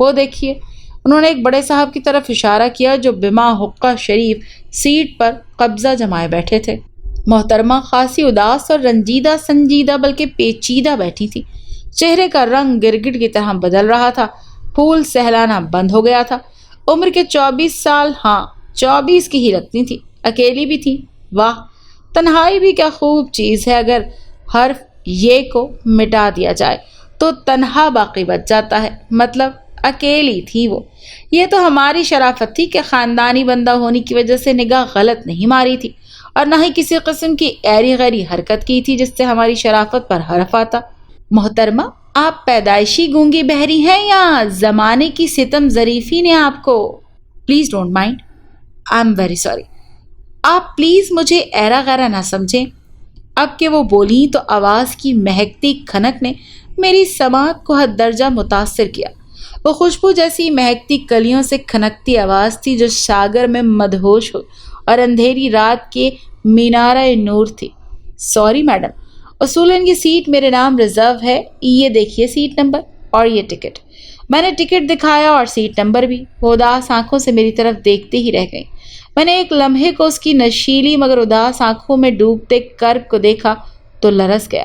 وہ دیکھیے، انہوں نے ایک بڑے صاحب کی طرف اشارہ کیا جو بما حقہ شریف سیٹ پر قبضہ جمائے بیٹھے تھے۔ محترمہ خاصی اداس اور رنجیدہ سنجیدہ بلکہ پیچیدہ بیٹھی تھی۔ چہرے کا رنگ گرگٹ کی طرح بدل رہا تھا، پھول سہلانا بند ہو گیا تھا۔ عمر کے 24 سال، ہاں 24 کی ہی لگتی تھی، اکیلی بھی تھی۔ واہ، تنہائی بھی کیا خوب چیز ہے، اگر حرف یہ کو مٹا دیا جائے تو تنہا باقی بچ جاتا ہے، مطلب اکیلی تھی وہ۔ یہ تو ہماری شرافت تھی کہ خاندانی بندہ ہونے کی وجہ سے نگاہ غلط نہیں ماری تھی، اور نہ ہی کسی قسم کی ایری غیری حرکت کی تھی جس سے ہماری شرافت پر حرف آتا۔ محترمہ، آپ پیدائشی گونگی بہری ہیں یا زمانے کی ستم ظریفی نے آپ کو؟ Please don't mind, I am very sorry. آپ پلیز مجھے ایرا غیرا نہ سمجھیں۔ اب کہ وہ بولی تو آواز کی مہکتی کھنک نے میری سماعت کو حد درجہ متاثر کیا۔ وہ خوشبو جیسی مہکتی کلیوں سے کھنکتی آواز تھی جو ساگر میں مدہوش ہو اور اندھیری رات کے مینارہ نور تھی۔ سوری میڈم، اصولاً یہ سیٹ میرے نام ریزرو ہے، یہ دیکھیے سیٹ نمبر اور یہ ٹکٹ۔ میں نے ٹکٹ دکھایا اور سیٹ نمبر بھی۔ وہ اداس آنکھوں سے میری طرف دیکھتے ہی رہ گئی۔ میں نے ایک لمحے کو اس کی نشیلی مگر اداس آنکھوں میں ڈوبتے کرب کو دیکھا تو لرز گیا۔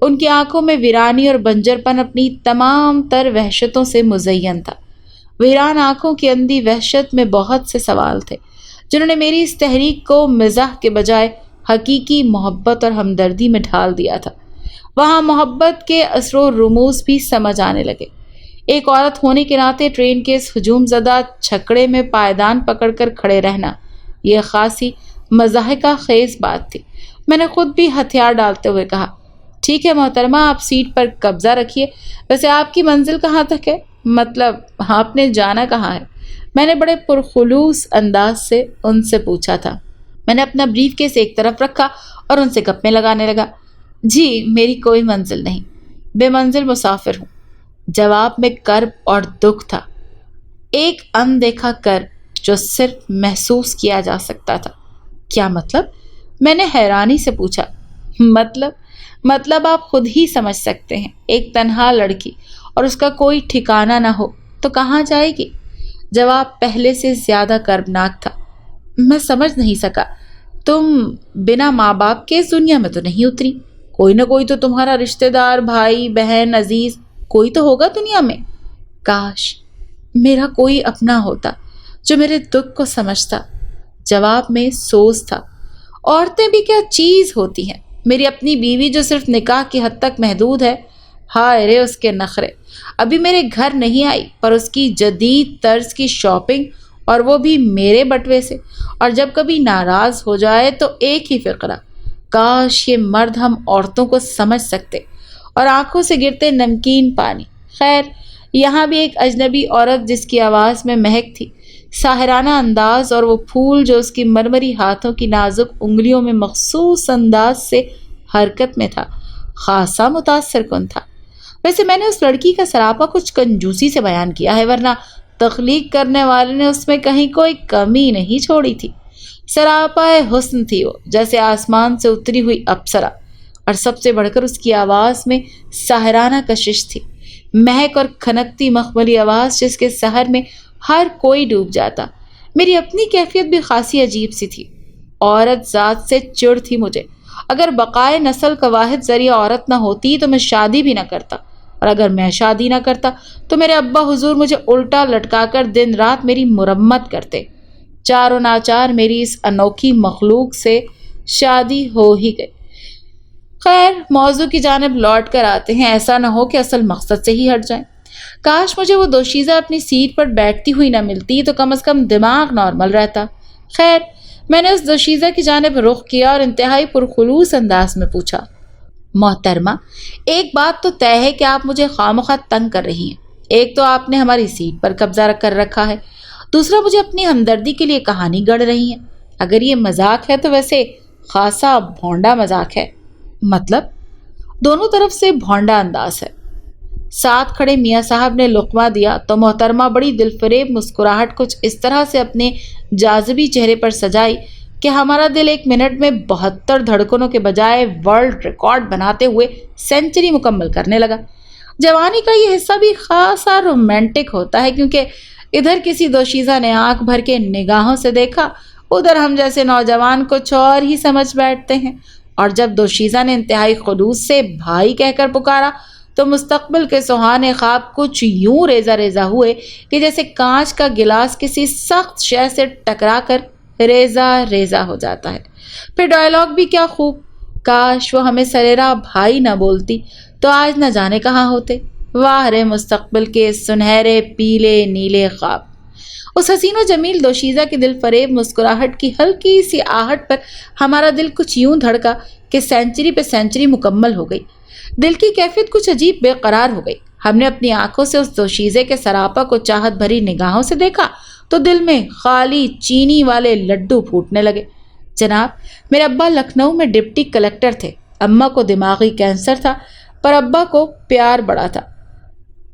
ان کی آنکھوں میں ویرانی اور بنجر پن اپنی تمام تر وحشتوں سے مزین تھا۔ ویران آنکھوں کی اندھی وحشت میں بہت سے سوال تھے جنہوں نے میری اس تحریک کو مزاح کے بجائے حقیقی محبت اور ہمدردی میں ڈھال دیا تھا۔ وہاں محبت کے اثر و رموز بھی سمجھ آنے لگے۔ ایک عورت ہونے کے ناطے ٹرین کے اس ہجوم زدہ چھکڑے میں پائیدان پکڑ کر کھڑے رہنا یہ خاصی مضحکہ خیز بات تھی۔ میں نے خود بھی ہتھیار ڈالتے ہوئے کہا، ٹھیک ہے محترمہ، آپ سیٹ پر قبضہ رکھیے۔ ویسے آپ کی منزل کہاں تک ہے؟ مطلب آپ نے جانا کہاں ہے؟ میں نے بڑے پرخلوص انداز سے ان سے پوچھا تھا۔ میں نے اپنا بریف کیس ایک طرف رکھا اور ان سے گپیں لگانے لگا۔ جی میری کوئی منزل نہیں، بے منزل مسافر ہوں۔ جواب میں کرب اور دکھ تھا، ایک اندیکھا کرب جو صرف محسوس کیا جا سکتا تھا۔ کیا مطلب؟ میں نے حیرانی سے پوچھا۔ مطلب آپ خود ہی سمجھ سکتے ہیں، ایک تنہا لڑکی اور اس کا کوئی ٹھکانہ نہ ہو تو کہاں جائے گی؟ جواب پہلے سے زیادہ کربناک تھا۔ میں سمجھ نہیں سکا، تم بنا ماں باپ کے اس دنیا میں تو نہیں اتری؟ کوئی نہ کوئی تو تمہارا رشتہ دار، بھائی بہن، عزیز کوئی تو ہوگا دنیا میں۔ کاش میرا کوئی اپنا ہوتا جو میرے دکھ کو سمجھتا۔ جواب میں سوز تھا۔ عورتیں بھی کیا چیز ہوتی ہیں؟ میری اپنی بیوی جو صرف نکاح کی حد تک محدود ہے، ہائے رے اس کے نخرے! ابھی میرے گھر نہیں آئی پر اس کی جدید طرز کی شاپنگ، اور وہ بھی میرے بٹوے سے، اور جب کبھی ناراض ہو جائے تو ایک ہی فقرہ، کاش یہ مرد ہم عورتوں کو سمجھ سکتے، اور آنکھوں سے گرتے نمکین پانی۔ خیر، یہاں بھی ایک اجنبی عورت جس کی آواز میں مہک تھی، ساحرانہ انداز، اور وہ پھول جو اس کی مرمری ہاتھوں کی نازک انگلیوں میں مخصوص انداز سے حرکت میں تھا، خاصا متاثر کن تھا۔ ویسے میں نے اس لڑکی کا سراپا کچھ کنجوسی سے بیان کیا ہے، ورنہ تخلیق کرنے والے نے اس میں کہیں کوئی کمی نہیں چھوڑی تھی۔ سراپا حسن تھی وہ، جیسے آسمان سے اتری ہوئی اپسرا، اور سب سے بڑھ کر اس کی آواز میں ساحرانہ کشش تھی، مہک اور کھنکتی مخملی آواز جس کے سحر میں ہر کوئی ڈوب جاتا۔ میری اپنی کیفیت بھی خاصی عجیب سی تھی۔ عورت ذات سے چڑ تھی مجھے۔ اگر بقائے نسل کا واحد ذریعہ عورت نہ ہوتی تو میں شادی بھی نہ کرتا، اور اگر میں شادی نہ کرتا تو میرے ابا حضور مجھے الٹا لٹکا کر دن رات میری مرمت کرتے۔ چار و ناچار میری اس انوکھی مخلوق سے شادی ہو ہی گئی۔ خیر، موضوع کی جانب لوٹ کر آتے ہیں، ایسا نہ ہو کہ اصل مقصد سے ہی ہٹ جائیں۔ کاش مجھے وہ دوشیزہ اپنی سیٹ پر بیٹھتی ہوئی نہ ملتی تو کم از کم دماغ نارمل رہتا۔ خیر، میں نے اس دوشیزہ کی جانب رخ کیا اور انتہائی پرخلوص انداز میں پوچھا، محترمہ، ایک بات تو طے ہے کہ آپ مجھے خواہ تنگ کر رہی ہیں۔ ایک تو آپ نے ہماری سیٹ پر قبضہ کر رکھا ہے، دوسرا مجھے اپنی ہمدردی کے لیے کہانی گڑھ رہی ہیں۔ اگر یہ مذاق ہے تو ویسے خاصا بھونڈا مذاق ہے۔ مطلب؟ دونوں طرف سے بھونڈا انداز ہے۔ ساتھ کھڑے میاں صاحب نے لقمہ دیا تو محترمہ بڑی دلفریب مسکراہٹ کچھ اس طرح سے اپنے جاذبی چہرے پر سجائی کہ ہمارا دل ایک منٹ میں 72 دھڑکنوں کے بجائے ورلڈ ریکارڈ بناتے ہوئے سینچری مکمل کرنے لگا۔ جوانی کا یہ حصہ بھی خاصا رومانٹک ہوتا ہے، کیونکہ ادھر کسی دوشیزہ نے آنکھ بھر کے نگاہوں سے دیکھا، ادھر ہم جیسے نوجوان کچھ اور ہی سمجھ بیٹھتے ہیں، اور جب دوشیزہ نے انتہائی خلوص سے بھائی کہہ کر پکارا تو مستقبل کے سہانے خواب کچھ یوں ریزہ ریزہ ہوئے کہ جیسے کانچ کا گلاس کسی سخت شے سے ٹکرا کر ریزہ ریزہ ہو جاتا ہے۔ پھر ڈائلاگ بھی کیا خوب، کاش وہ ہمیں سریرا بھائی نہ بولتی تو آج نہ جانے کہاں ہوتے۔ واہ رے مستقبل کے سنہرے پیلے نیلے خواب۔ اس حسین و جمیل دوشیزہ کی دل فریب مسکراہٹ کی ہلکی سی آہٹ پر ہمارا دل کچھ یوں دھڑکا کہ سینچری پہ سینچری مکمل ہو گئی۔ دل کی کیفیت کچھ عجیب بے قرار ہو گئی۔ ہم نے اپنی آنکھوں سے اس دوشیزے کے سراپا کو چاہت بھری نگاہوں سے دیکھا تو دل میں خالی چینی والے لڈو پھوٹنے لگے۔ جناب، میرے ابا لکھنؤ میں ڈپٹی کلکٹر تھے، اماں کو دماغی کینسر تھا، پر ابا کو پیار بڑا تھا،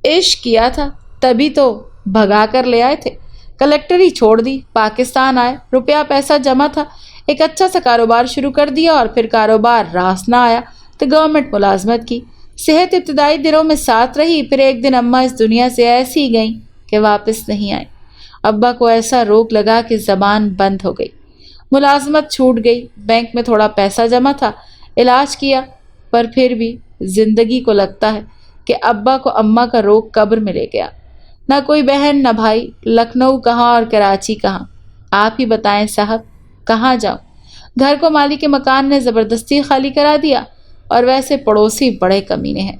عشق کیا تھا، تبھی تو بھگا کر لے آئے تھے۔ کلکٹر ہی چھوڑ دی، پاکستان آئے، روپیہ پیسہ جمع تھا، ایک اچھا سا کاروبار شروع کر دیا، اور پھر کاروبار راس نہ آیا تو گورنمنٹ ملازمت کی۔ صحت ابتدائی دنوں میں ساتھ رہی، پھر ایک دن اماں اس دنیا سے ایسی گئیں کہ واپس نہیں آئیں۔ ابا کو ایسا روگ لگا کہ زبان بند ہو گئی، ملازمت چھوٹ گئی، بینک میں تھوڑا پیسہ جمع تھا، علاج کیا، پر پھر بھی زندگی کو لگتا ہے کہ ابا کو اماں کا روگ قبر میں لے گیا۔ نہ کوئی بہن نہ بھائی، لکھنؤ کہاں اور کراچی کہاں، آپ ہی بتائیں صاحب، کہاں جاؤں؟ گھر کو مالک مکان نے زبردستی خالی کرا دیا، اور ویسے پڑوسی بڑے کمینے ہیں،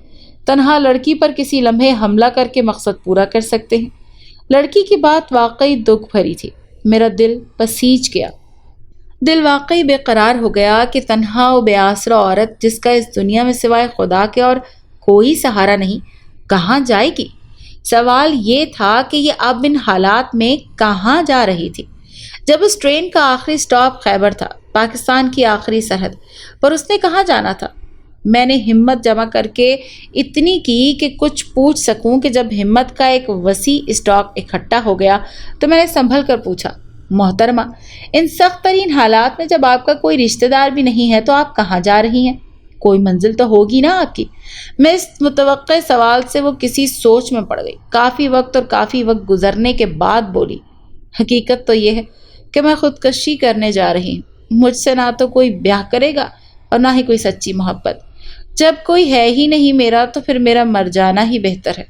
تنہا لڑکی پر کسی لمحے حملہ کر کے مقصد پورا کر سکتے ہیں۔ لڑکی کی بات واقعی دکھ بھری تھی، میرا دل پسیج گیا، دل واقعی بے قرار ہو گیا کہ تنہا و بے آسرا عورت جس کا اس دنیا میں سوائے خدا کے اور کوئی سہارا نہیں، کہاں جائے گی؟ سوال یہ تھا کہ یہ اب ان حالات میں کہاں جا رہی تھی؟ جب اس ٹرین کا آخری سٹاپ خیبر تھا، پاکستان کی آخری سرحد، پر اس نے کہاں جانا تھا؟ میں نے ہمت جمع کر کے اتنی کی کہ کچھ پوچھ سکوں کہ جب ہمت کا ایک وسیع اسٹاک اکٹھا ہو گیا تو میں نے سنبھل کر پوچھا، محترمہ، ان سخت ترین حالات میں جب آپ کا کوئی رشتہ دار بھی نہیں ہے تو آپ کہاں جا رہی ہیں؟ کوئی منزل تو ہوگی نا آپ کی؟ میں اس متوقع سوال سے وہ کسی سوچ میں پڑ گئی، کافی وقت گزرنے کے بعد بولی، حقیقت تو یہ ہے کہ میں خودکشی کرنے جا رہی ہوں۔ مجھ سے نہ تو کوئی بیاہ کرے گا اور نہ ہی کوئی سچی محبت۔ جب کوئی ہے ہی نہیں میرا تو پھر میرا مر جانا ہی بہتر ہے۔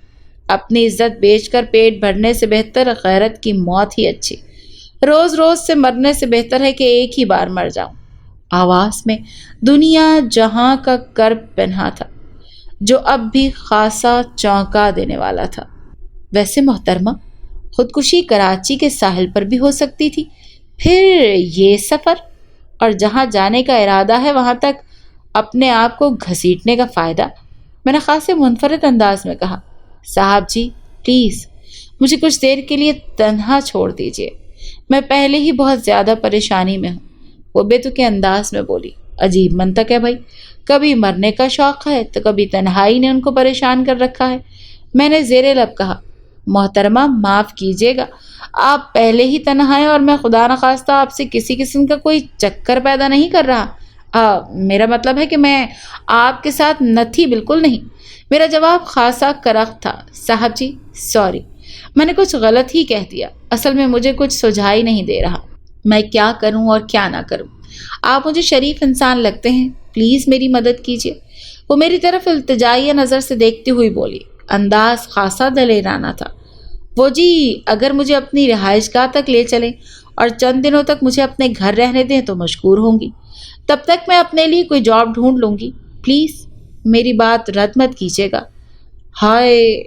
اپنی عزت بیچ کر پیٹ بھرنے سے بہتر غیرت کی موت ہی اچھی۔ روز روز سے مرنے سے بہتر ہے کہ ایک ہی بار مر جاؤں۔ آواز میں دنیا جہاں کا کرب پنہا تھا، جو اب بھی خاصا چونکا دینے والا تھا۔ ویسے محترمہ، خودکشی کراچی کے ساحل پر بھی ہو سکتی تھی، پھر یہ سفر، اور جہاں جانے کا ارادہ ہے وہاں تک اپنے آپ کو گھسیٹنے کا فائدہ؟ میں نے خاصے منفرد انداز میں کہا، صاحب جی پلیز مجھے کچھ دیر کے لیے تنہا چھوڑ دیجیے، میں پہلے ہی بہت زیادہ پریشانی میں ہوں۔ وہ بے تکے انداز میں بولی، عجیب منطق ہے بھائی، کبھی مرنے کا شوق ہے تو کبھی تنہائی نے ان کو پریشان کر رکھا ہے۔ میں نے زیر لب کہا، محترمہ معاف کیجیے گا، آپ پہلے ہی تنہا ہیں اور میں خدا نخواستہ آپ سے کسی قسم کا کوئی چکر پیدا نہیں کر رہا۔ میرا مطلب ہے کہ میں آپ کے ساتھ نہ تھی، بالکل نہیں۔ میرا جواب خاصا کرخت تھا، صاحب جی سوری، میں نے کچھ غلط ہی کہہ دیا، اصل میں مجھے کچھ سجھائی نہیں دے رہا میں کیا کروں اور کیا نہ کروں۔ آپ مجھے شریف انسان لگتے ہیں، پلیز میری مدد کیجیے۔ وہ میری طرف التجائیہ نظر سے دیکھتی ہوئی بولی، انداز خاصا دلیرانہ تھا۔ وہ جی اگر مجھے اپنی رہائش گاہ تک لے چلیں اور چند دنوں تک مجھے اپنے گھر رہنے دیں تو مشکور ہوں گی، تب تک میں اپنے لیے کوئی جاب ڈھونڈ لوں گی، پلیز میری بات رد مت کیجیے گا۔ ہائے،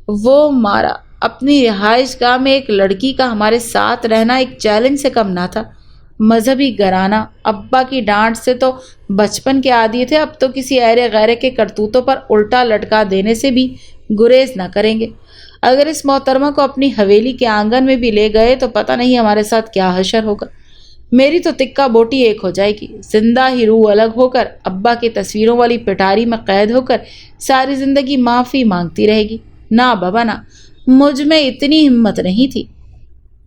وہ مارا، اپنی رہائش گاہ میں ایک لڑکی کا ہمارے ساتھ رہنا ایک چیلنج سے کم نہ تھا۔ مذہبی گھرانہ، ابا کی ڈانٹ سے تو بچپن کے عادی تھے، اب تو کسی ایرے غیرے کے کرتوتوں پر الٹا لٹکا دینے سے بھی گریز نہ کریں گے۔ اگر اس محترمہ کو اپنی حویلی کے آنگن میں بھی لے گئے تو پتہ نہیں ہمارے ساتھ کیا حشر ہوگا۔ میری تو تکہ بوٹی ایک ہو جائے گی، زندہ ہی روح الگ ہو کر ابا کی تصویروں والی پٹاری میں قید ہو کر ساری زندگی معافی مانگتی رہے گی۔ نہ بابا نہ، مجھ میں اتنی ہمت نہیں تھی۔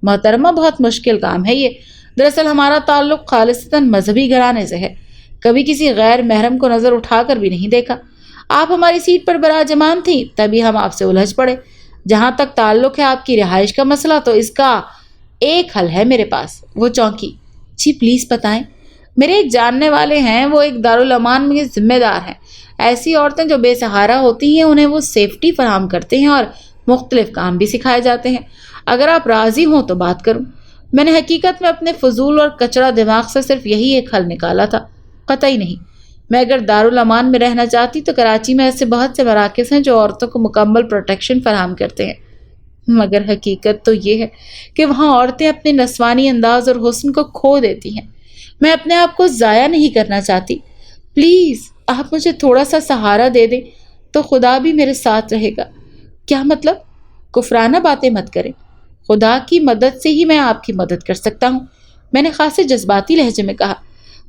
محترمہ بہت مشکل کام ہے یہ، دراصل ہمارا تعلق خالصتاً مذہبی گھرانے سے ہے، کبھی کسی غیر محرم کو نظر اٹھا کر بھی نہیں دیکھا۔ آپ ہماری سیٹ پر براجمان تھیں تبھی ہم آپ سے الجھ پڑے۔ جہاں تک تعلق ہے آپ کی رہائش کا مسئلہ تو اس کا ایک حل ہے میرے پاس، وہ چونکی۔ جی پلیز بتائیں۔ میرے ایک جاننے والے ہیں، وہ ایک دارالامان میں ذمہ دار ہیں۔ ایسی عورتیں جو بے سہارا ہوتی ہیں انہیں وہ سیفٹی فراہم کرتے ہیں اور مختلف کام بھی سکھائے جاتے ہیں۔ اگر آپ راضی ہوں تو بات کروں۔ میں نے حقیقت میں اپنے فضول اور کچڑا دماغ سے صرف یہی ایک حل نکالا تھا۔ قطعی نہیں، میں اگر دارالامان میں رہنا چاہتی تو کراچی میں ایسے بہت سے مراکز ہیں جو عورتوں کو مکمل پروٹیکشن فراہم کرتے ہیں، مگر حقیقت تو یہ ہے کہ وہاں عورتیں اپنے نسوانی انداز اور حسن کو کھو دیتی ہیں۔ میں اپنے آپ کو ضائع نہیں کرنا چاہتی۔ پلیز آپ مجھے تھوڑا سا سہارا دے دیں تو خدا بھی میرے ساتھ رہے گا۔ کیا مطلب؟ کفرانہ باتیں مت کریں۔ خدا کی مدد سے ہی میں آپ کی مدد کر سکتا ہوں، میں نے خاصے جذباتی لہجے میں کہا۔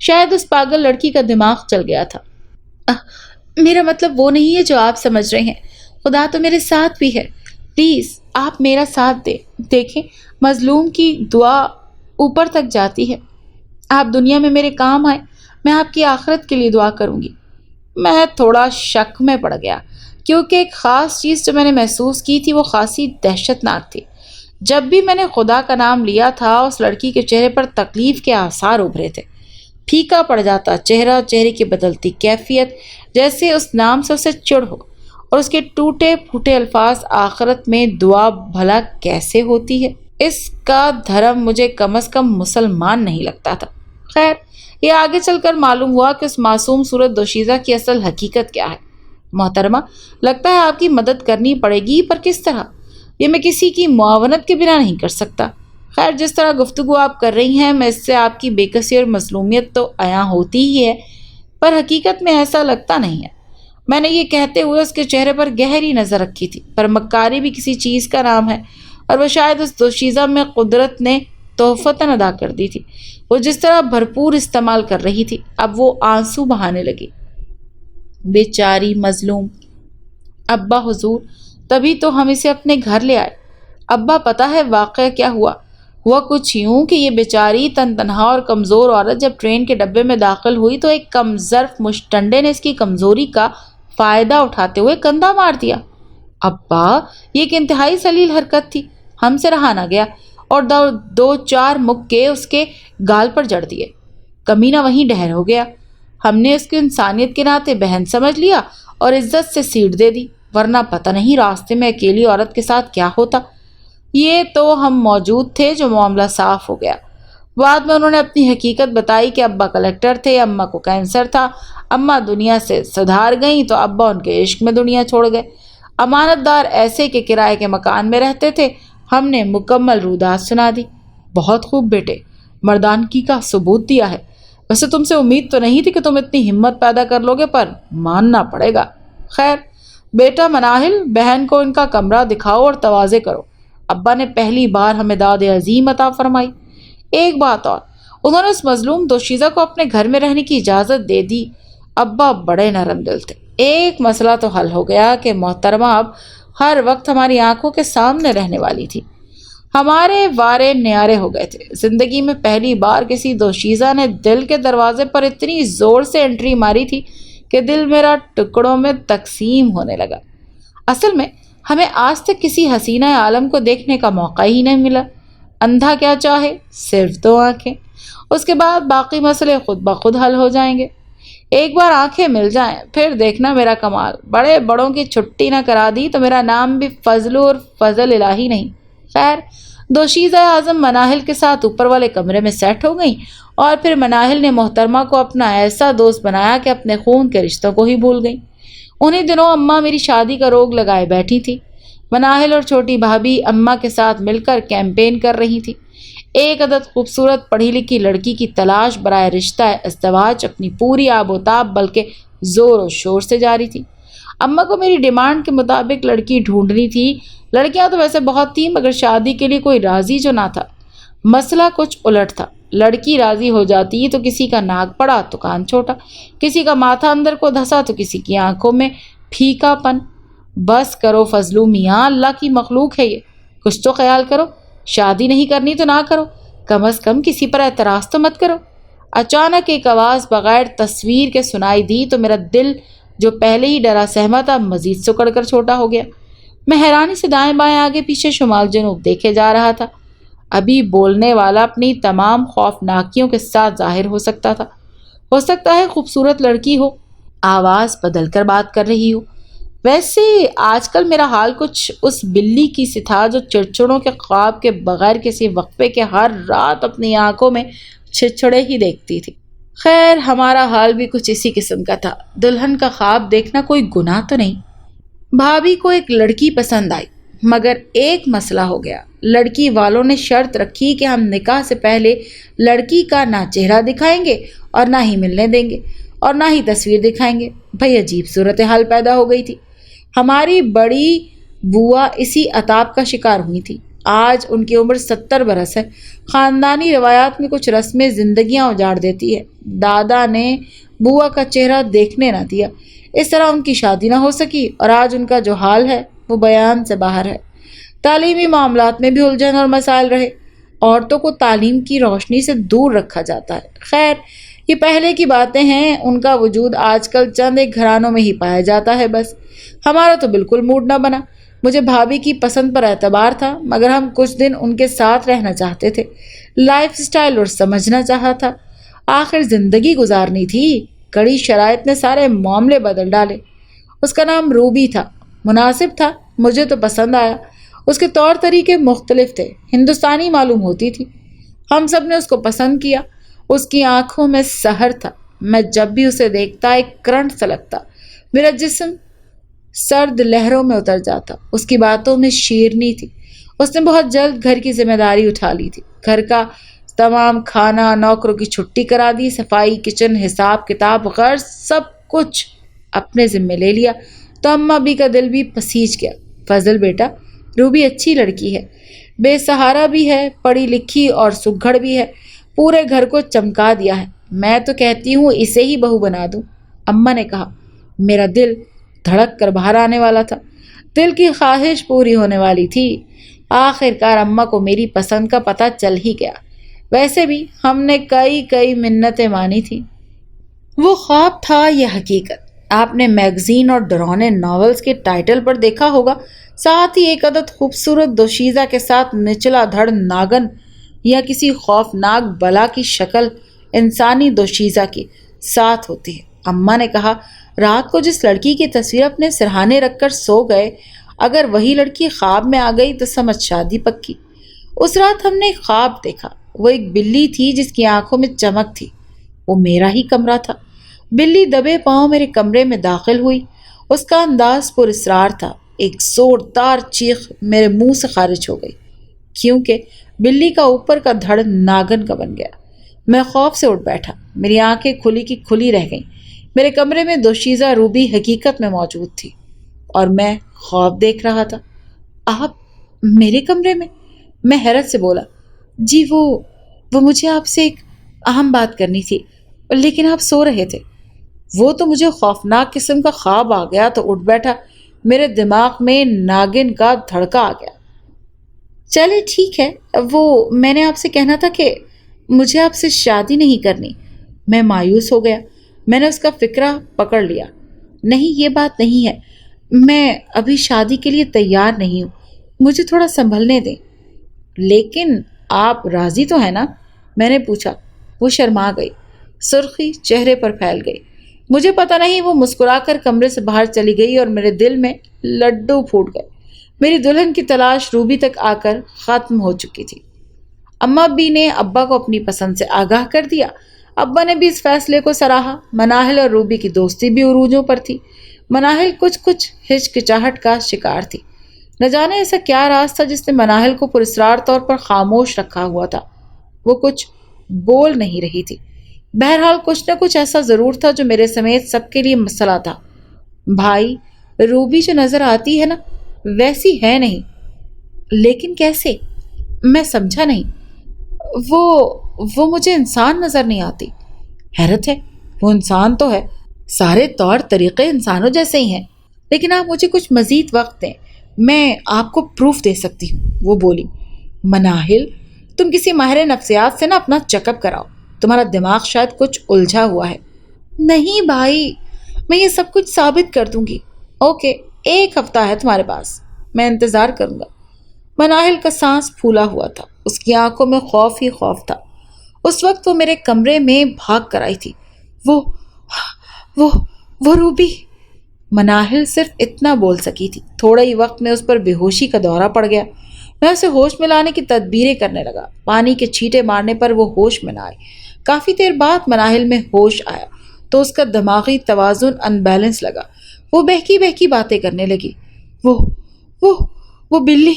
شاید اس پاگل لڑکی کا دماغ چل گیا تھا۔ میرا مطلب وہ نہیں ہے جو آپ سمجھ رہے ہیں۔ خدا تو میرے ساتھ بھی ہے۔ پلیز آپ میرا ساتھ دیں۔ دیکھیں، مظلوم کی دعا اوپر تک جاتی ہے۔ آپ دنیا میں میرے کام آئے، میں آپ کی آخرت کے لیے دعا کروں گی۔ میں تھوڑا شک میں پڑ گیا کیونکہ ایک خاص چیز جو میں نے محسوس کی تھی وہ خاصی دہشت ناک تھی۔ جب بھی میں نے خدا کا نام لیا تھا اس لڑکی کے چہرے پر تکلیف کے آثار ابھرے تھے۔ پھیکا پڑ جاتا چہرہ، چہرے کی بدلتی کیفیت، جیسے اس نام سے اسے چڑ ہو، اور اس کے ٹوٹے پھوٹے الفاظ آخرت میں دعا بھلا کیسے ہوتی ہے، اس کا دھرم مجھے کم از کم مسلمان نہیں لگتا تھا۔ خیر، یہ آگے چل کر معلوم ہوا کہ اس معصوم صورت دوشیزہ کی اصل حقیقت کیا ہے۔ محترمہ، لگتا ہے آپ کی مدد کرنی پڑے گی، پر کس طرح؟ یہ میں کسی کی معاونت کے بنا نہیں کر سکتا۔ خیر، جس طرح گفتگو آپ کر رہی ہیں میں اس سے آپ کی بے کسی اور مظلومیت تو عیاں ہوتی ہی ہے، پر حقیقت میں ایسا لگتا نہیں ہے۔ میں نے یہ کہتے ہوئے اس کے چہرے پر گہری نظر رکھی تھی، پر مکاری بھی کسی چیز کا نام ہے، اور وہ شاید اس دوشیزہ میں قدرت نے تحفتاً ادا کر دی تھی۔ وہ جس طرح بھرپور استعمال کر رہی تھی، اب وہ آنسو بہانے لگی۔ بیچاری مظلوم۔ ابا حضور، تبھی تو ہم اسے اپنے گھر لے آئے۔ ابا، پتہ ہے واقعہ کیا ہوا کچھ یوں کہ یہ بیچاری تنہا اور کمزور عورت جب ٹرین کے ڈبے میں داخل ہوئی تو ایک کم ظرف مشٹنڈے نے اس کی کمزوری کا فائدہ اٹھاتے ہوئے کندھا مار دیا۔ ابا، یہ ایک انتہائی ذلیل حرکت تھی، ہم سے رہا نہ گیا، اور دو چار مکے اس کے گال پر جڑ دیے۔ کمینہ وہیں ڈھیر ہو گیا۔ ہم نے اس کی انسانیت کے ناطے بہن سمجھ لیا اور عزت سے سیٹ دے دی، ورنہ پتہ نہیں راستے میں اکیلی عورت کے ساتھ کیا ہوتا۔ یہ تو ہم موجود تھے جو معاملہ صاف ہو گیا۔ بعد میں انہوں نے اپنی حقیقت بتائی کہ ابا کلیکٹر تھے، اماں کو کینسر تھا، اماں دنیا سے سدھار گئیں تو ابا ان کے عشق میں دنیا چھوڑ گئے۔ امانت دار ایسے کہ کرائے کے مکان میں رہتے تھے۔ ہم نے مکمل رودات سنا دی۔ بہت خوب بیٹے، مردانگی کا ثبوت دیا ہے۔ ویسے تم سے امید تو نہیں تھی کہ تم اتنی ہمت پیدا کر لو گے، پر ماننا پڑے گا۔ خیر بیٹا مناہل، بہن کو ان کا کمرہ دکھاؤ اور تواضع کرو۔ ابا نے پہلی بار ہمیں داد عظیم عطا فرمائی۔ ایک بات اور، انہوں نے اس مظلوم دوشیزہ کو اپنے گھر میں رہنے کی اجازت دے دی۔ ابا بڑے نرم دل تھے۔ ایک مسئلہ تو حل ہو گیا کہ محترمہ اب ہر وقت ہماری آنکھوں کے سامنے رہنے والی تھی۔ ہمارے وارے نیارے ہو گئے تھے۔ زندگی میں پہلی بار کسی دوشیزہ نے دل کے دروازے پر اتنی زور سے انٹری ماری تھی کہ دل میرا ٹکڑوں میں تقسیم ہونے لگا۔ اصل میں ہمیں آج تک کسی حسینہ عالم کو دیکھنے کا موقع ہی نہیں ملا۔ اندھا کیا چاہے، صرف دو آنکھیں، اس کے بعد باقی مسئلے خود بخود حل ہو جائیں گے۔ ایک بار آنکھیں مل جائیں پھر دیکھنا میرا کمال۔ بڑے بڑوں کی چھٹی نہ کرا دی تو میرا نام بھی فضل اور فضل الہی نہیں۔ خیر، دوشیزہ اعظم مناہل کے ساتھ اوپر والے کمرے میں سیٹ ہو گئیں، اور پھر مناہل نے محترمہ کو اپنا ایسا دوست بنایا کہ اپنے خون کے رشتوں کو ہی بھول گئیں۔ انہی دنوں اماں میری شادی کا روگ لگائے بیٹھی تھی۔ مناہل اور چھوٹی بھابھی اماں کے ساتھ مل کر کیمپین کر رہی تھی۔ ایک عدد خوبصورت پڑھی لکھی لڑکی کی تلاش برائے رشتہ ازدواج اپنی پوری آب و تاب بلکہ زور و شور سے جاری تھی۔ اماں کو میری ڈیمانڈ کے مطابق لڑکی ڈھونڈنی تھی۔ لڑکیاں تو ویسے بہت تھیں، مگر شادی کے لیے کوئی راضی جو نہ تھا۔ مسئلہ کچھ الٹ تھا۔ لڑکی راضی ہو جاتی تو کسی کا ناک بڑا تو کان چھوٹا، کسی کا ماتھا اندر کو دھسا تو کسی کی آنکھوں میں پھیکا پن۔ بس کرو فضلو میاں، اللہ کی مخلوق ہے یہ، کچھ تو خیال کرو۔ شادی نہیں کرنی تو نہ کرو، کم از کم کسی پر اعتراض تو مت کرو۔ اچانک ایک آواز بغیر تصویر کے سنائی دی تو میرا دل جو پہلے ہی ڈرا سہما تھا مزید سکڑ کر چھوٹا ہو گیا۔ میں حیرانی سے دائیں بائیں آگے پیچھے شمال جنوب دیکھے جا رہا تھا۔ ابھی بولنے والا اپنی تمام خوفناکیوں کے ساتھ ظاہر ہو سکتا ہے خوبصورت لڑکی ہو، آواز بدل کر بات کر رہی ہو۔ ویسے آج کل میرا حال کچھ اس بلی کی سی تھا جو چڑچڑوں کے خواب کے بغیر کسی وقفے کے ہر رات اپنی آنکھوں میں چھچڑے ہی دیکھتی تھی۔ خیر ہمارا حال بھی کچھ اسی قسم کا تھا۔ دلہن کا خواب دیکھنا کوئی گناہ تو نہیں۔ بھابھی کو ایک لڑکی پسند آئی، مگر ایک مسئلہ ہو گیا۔ لڑکی والوں نے شرط رکھی کہ ہم نکاح سے پہلے لڑکی کا نہ چہرہ دکھائیں گے اور نہ ہی ملنے دیں گے اور نہ ہی تصویر دکھائیں گے۔ بھئی عجیب صورتحال پیدا ہو گئی تھی۔ ہماری بڑی بوا اسی عتاب کا شکار ہوئی تھی۔ آج ان کی عمر 70 برس ہے۔ خاندانی روایات میں کچھ رسمیں زندگیاں اجاڑ دیتی ہے۔ دادا نے بوا کا چہرہ دیکھنے نہ دیا، اس طرح ان کی شادی نہ ہو سکی، اور آج ان کا جو حال ہے وہ بیان سے باہر ہے۔ تعلیمی معاملات میں بھی الجھن اور مسائل رہے۔ عورتوں کو تعلیم کی روشنی سے دور رکھا جاتا ہے۔ خیر یہ پہلے کی باتیں ہیں، ان کا وجود آج کل چند ایک گھرانوں میں ہی پایا جاتا ہے بس۔ ہمارا تو بالکل موڈ نہ بنا۔ مجھے بھابھی کی پسند پر اعتبار تھا، مگر ہم کچھ دن ان کے ساتھ رہنا چاہتے تھے، لائف سٹائل اور سمجھنا چاہا تھا۔ آخر زندگی گزارنی تھی، کڑی شرائط نے سارے معاملے بدل ڈالے۔ اس کا نام روبی تھا، مناسب تھا، مجھے تو پسند آیا۔ اس کے طور طریقے مختلف تھے، ہندوستانی معلوم ہوتی تھی۔ ہم سب نے اس کو پسند کیا۔ اس کی آنکھوں میں سحر تھا۔ میں جب بھی اسے دیکھتا ایک کرنٹ سا لگتا، میرا جسم سرد لہروں میں اتر جاتا۔ اس کی باتوں میں شیرنی تھی۔ اس نے بہت جلد گھر کی ذمہ داری اٹھا لی تھی، گھر کا تمام کھانا، نوکروں کی چھٹی کرا دی، صفائی، کچن، حساب کتاب، غرض سب کچھ اپنے ذمے لے لیا۔ تو اماں بھی کا دل بھی پسیج گیا۔ فضل بیٹا، روبی اچھی لڑکی ہے، بے سہارا بھی ہے، پڑھی لکھی اور سگھڑ بھی ہے، پورے گھر کو چمکا دیا ہے۔ میں تو کہتی ہوں اسے ہی بہو بنا دوں۔ اماں نے کہا۔ میرا دل دھڑک کر باہر آنے والا تھا۔ دل کی خواہش پوری ہونے والی تھی۔ آخرکار اماں کو میری پسند کا پتہ چل ہی گیا۔ ویسے بھی ہم نے کئی منتیں مانی تھی۔ وہ خواب تھا یہ حقیقت۔ آپ نے میگزین اور ڈراؤنے ناولز کے ٹائٹل پر دیکھا ہوگا، ساتھ ہی ایک عدد خوبصورت دوشیزہ کے ساتھ نچلا دھڑ ناگن یا کسی خوفناک بلا کی شکل انسانی دوشیزہ کی ساتھ ہوتی ہے۔ اماں نے کہا، رات کو جس لڑکی کی تصویر اپنے سرہانے رکھ کر سو گئے، اگر وہی لڑکی خواب میں آ گئی تو سمجھ شادی پکی۔ اس رات ہم نے ایک خواب دیکھا۔ وہ ایک بلی تھی جس کی آنکھوں میں چمک تھی۔ وہ میرا ہی کمرہ تھا۔ بلی دبے پاؤں میرے کمرے میں داخل ہوئی۔ اس کا انداز پر اسرار تھا۔ ایک زوردار چیخ میرے منہ سے خارج ہو گئی، کیونکہ بلی کا اوپر کا دھڑ ناگن کا بن گیا۔ میں خوف سے اٹھ بیٹھا، میری آنکھیں کھلی کی کھلی رہ گئیں۔ میرے کمرے میں دوشیزہ روبی حقیقت میں موجود تھی اور میں خواب دیکھ رہا تھا۔ آپ میرے کمرے میں؟ میں حیرت سے بولا، جی وہ مجھے آپ سے ایک اہم بات کرنی تھی، لیکن آپ سو رہے تھے۔ وہ تو مجھے خوفناک قسم کا خواب آ گیا تو اٹھ بیٹھا، میرے دماغ میں ناگن کا دھڑکا آ گیا۔ چلے ٹھیک ہے، وہ میں نے آپ سے کہنا تھا کہ مجھے آپ سے شادی نہیں کرنی۔ میں مایوس ہو گیا۔ میں نے اس کا فکرہ پکڑ لیا۔ نہیں، یہ بات نہیں ہے، میں ابھی شادی کے لیے تیار نہیں ہوں، مجھے تھوڑا سنبھلنے دیں۔ لیکن آپ راضی تو ہیں نا؟ میں نے پوچھا۔ وہ شرما گئی، سرخی چہرے پر پھیل گئی۔ مجھے پتہ نہیں وہ مسکرا کر کمرے سے باہر چلی گئی اور میرے دل میں لڈو پھوٹ گئے۔ میری دلہن کی تلاش روبی تک آ کر ختم ہو چکی تھی۔ اماں بھی نے ابا کو اپنی پسند سے آگاہ کر دیا۔ ابا نے بھی اس فیصلے کو سراہا۔ مناہل اور روبی کی دوستی بھی عروجوں پر تھی۔ مناہل کچھ ہچکچاہٹ کا شکار تھی۔ نہ جانے ایسا کیا راز تھا جس نے مناہل کو پراسرار طور پر خاموش رکھا ہوا تھا۔ وہ کچھ بول نہیں رہی تھی۔ بہرحال کچھ نہ کچھ ایسا ضرور تھا جو میرے سمیت سب کے لیے مسئلہ تھا۔ بھائی، روبی جو نظر آتی ہے نا، ویسی ہے نہیں۔ لیکن کیسے؟ میں سمجھا نہیں۔ وہ مجھے انسان نظر نہیں آتی۔ حیرت ہے، وہ انسان تو ہے، سارے طور طریقے انسانوں جیسے ہی ہیں، لیکن آپ مجھے کچھ مزید وقت دیں، میں آپ کو پروف دے سکتی ہوں۔ وہ بولی، مناہل، تم کسی ماہر نفسیات سے نا اپنا چیک اپ کراؤ، تمہارا دماغ شاید کچھ الجھا ہوا ہے۔ نہیں بھائی، میں یہ سب کچھ ثابت کر دوں گی۔ اوکے، 1 ہفتہ ہے تمہارے پاس، میں انتظار کروں گا۔ مناہل کا سانس پھولا ہوا تھا، اس کی آنکھوں میں خوف ہی خوف تھا۔ اس وقت وہ میرے کمرے میں بھاگ کر آئی تھی۔ وہ وہ وہ روبی! مناہل صرف اتنا بول سکی تھی۔ تھوڑا ہی وقت میں اس پر بے ہوشی کا دورہ پڑ گیا۔ میں اسے ہوش میں لانے کی تدبیریں کرنے لگا۔ پانی کے چھینٹے مارنے پر وہ ہوش میں نہ آئی۔ کافی دیر بعد مناہل میں ہوش آیا تو اس کا دماغی توازن ان بیلنس لگا۔ وہ بہکی بہکی باتیں کرنے لگی۔ وہ وہ وہ بلی،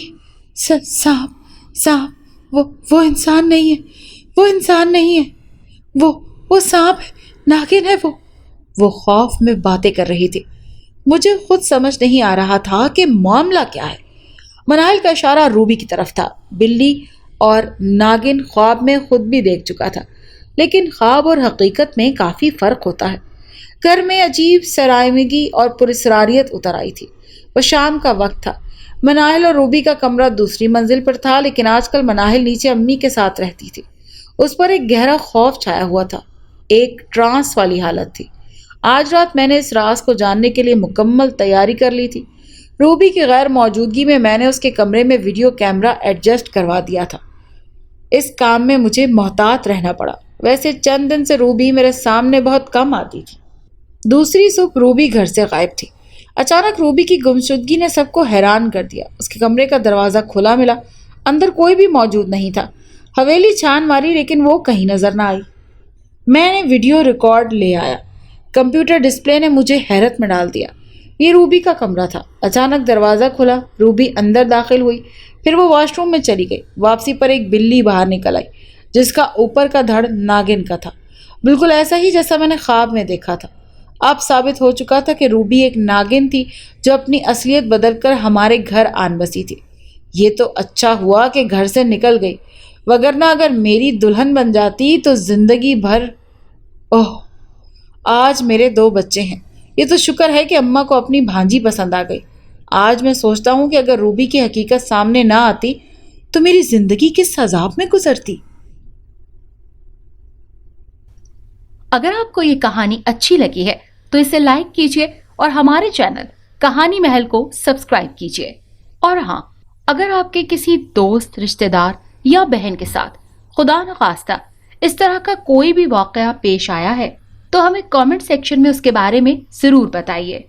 سانپ، وہ انسان نہیں ہے، وہ انسان نہیں ہے، وہ سانپ ہے، ناگن ہے وہ خوف میں باتیں کر رہی تھی۔ مجھے خود سمجھ نہیں آ رہا تھا کہ معاملہ کیا ہے۔ مناہل کا اشارہ روبی کی طرف تھا۔ بلی اور ناگن خواب میں خود بھی دیکھ چکا تھا، لیکن خواب اور حقیقت میں کافی فرق ہوتا ہے۔ گھر میں عجیب سرائمگی اور پراسراریت اتر آئی تھی۔ وہ شام کا وقت تھا۔ مناہل اور روبی کا کمرہ دوسری منزل پر تھا، لیکن آج کل مناہل نیچے امی کے ساتھ رہتی تھی۔ اس پر ایک گہرا خوف چھایا ہوا تھا، ایک ٹرانس والی حالت تھی۔ آج رات میں نے اس راز کو جاننے کے لیے مکمل تیاری کر لی تھی۔ روبی کی غیر موجودگی میں نے اس کے کمرے میں ویڈیو کیمرہ ایڈجسٹ کروا دیا تھا۔ اس کام میں مجھے محتاط رہنا پڑا۔ ویسے چند دن سے روبی میرے سامنے بہت کم آتی تھی۔ دوسری صبح روبی گھر سے غائب تھی۔ اچانک روبی کی گمشدگی نے سب کو حیران کر دیا۔ اس کے کمرے کا دروازہ کھلا ملا، اندر کوئی بھی موجود نہیں تھا۔ حویلی چھان ماری لیکن وہ کہیں نظر نہ آئی۔ میں نے ویڈیو ریکارڈ لے آیا۔ کمپیوٹر ڈسپلے نے مجھے حیرت میں ڈال دیا۔ یہ روبی کا کمرہ تھا۔ اچانک دروازہ کھلا، روبی اندر داخل ہوئی، پھر وہ واش روم میں چلی گئی۔ واپسی پر ایک بلی باہر نکل آئی، جس کا اوپر کا دھڑ ناگن کا تھا، بالکل ایسا ہی جیسا میں نے خواب میں دیکھا تھا۔ اب ثابت ہو چکا تھا کہ روبی ایک ناگن تھی جو اپنی اصلیت بدل کر ہمارے گھر آن بسی تھی۔ یہ تو اچھا ہوا کہ گھر سے نکل گئی، وگرنہ اگر میری دلہن بن جاتی تو زندگی بھر... اوہ، آج میرے 2 بچے ہیں۔ یہ تو شکر ہے کہ اماں کو اپنی بھانجی پسند آ گئی۔ آج میں سوچتا ہوں کہ اگر روبی کی حقیقت سامنے نہ آتی تو میری زندگی کس عذاب میں گزرتی۔ اگر آپ کو یہ کہانی اچھی لگی ہے تو اسے لائک کیجیے اور ہمارے چینل کہانی محل کو سبسکرائب کیجیے۔ اور ہاں، اگر آپ کے کسی دوست، رشتہ دار یا بہن کے ساتھ خدا نخواستہ اس طرح کا کوئی بھی واقعہ پیش آیا ہے تو ہمیں کامنٹ سیکشن میں اس کے بارے میں ضرور بتائیے۔